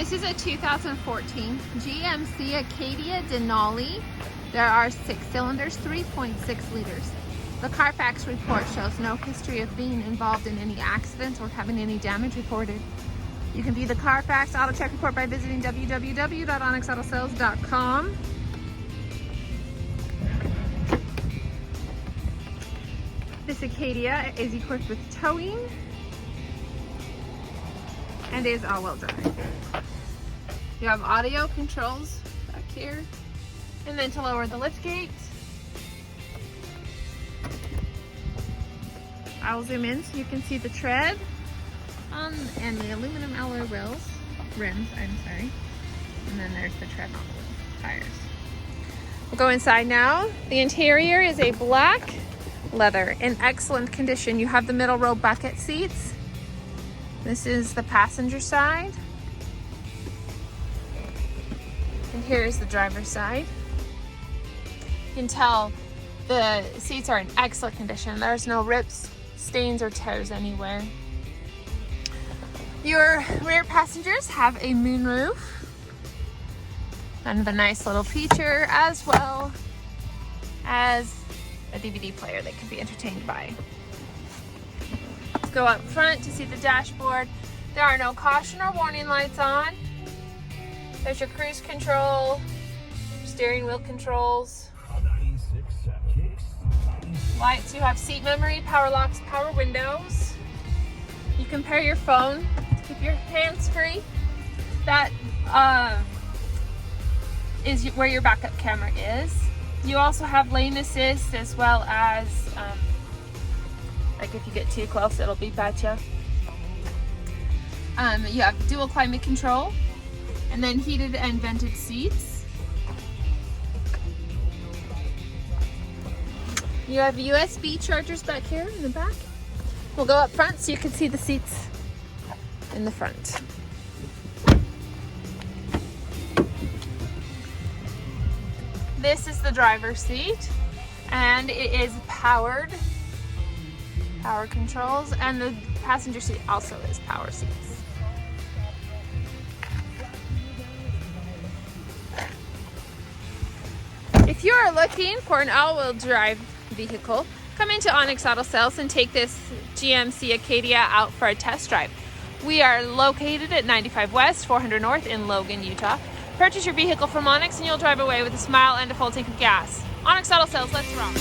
This is a 2014 GMC Acadia Denali. There are 6 cylinders, 3.6 liters. The CARFAX report shows no history of being involved in any accidents or having any damage reported. You can view the CARFAX AutoCheck report by visiting www.onyxautosales.com. This Acadia is equipped with towing and is all-wheel drive. You have audio controls back here, and then to lower the lift gate, I'll zoom in so you can see the tread and the aluminum alloy rims, and then there's the tread on the tires. We'll go inside now. The interior is a black leather in excellent condition. You have the middle row bucket seats. This is the passenger side. And here's the driver's side. You can tell the seats are in excellent condition. There's no rips, stains, or tears anywhere. Your rear passengers have a moonroof and a nice little feature, as well as a DVD player they can be entertained by. Let's go up front to see the dashboard. There are no caution or warning lights on. There's your cruise control, steering wheel controls, lights. You have seat memory, power locks, power windows. You can pair your phone to keep your hands free. That is where your backup camera is. You also have lane assist, as well as like if you get too close, it'll beep at you. You have dual climate control, and then heated and vented seats. You have USB chargers back here in the back. We'll go up front so you can see the seats in the front. This is the driver's seat, and it is power controls, and the passenger seat also is power seats. If you are looking for an all-wheel drive vehicle, come into Onyx Auto Sales and take this GMC Acadia out for a test drive. We are located at 95 West, 400 North in Logan, Utah. Purchase your vehicle from Onyx and you'll drive away with a smile and a full tank of gas. Onyx Auto Sales, let's rock.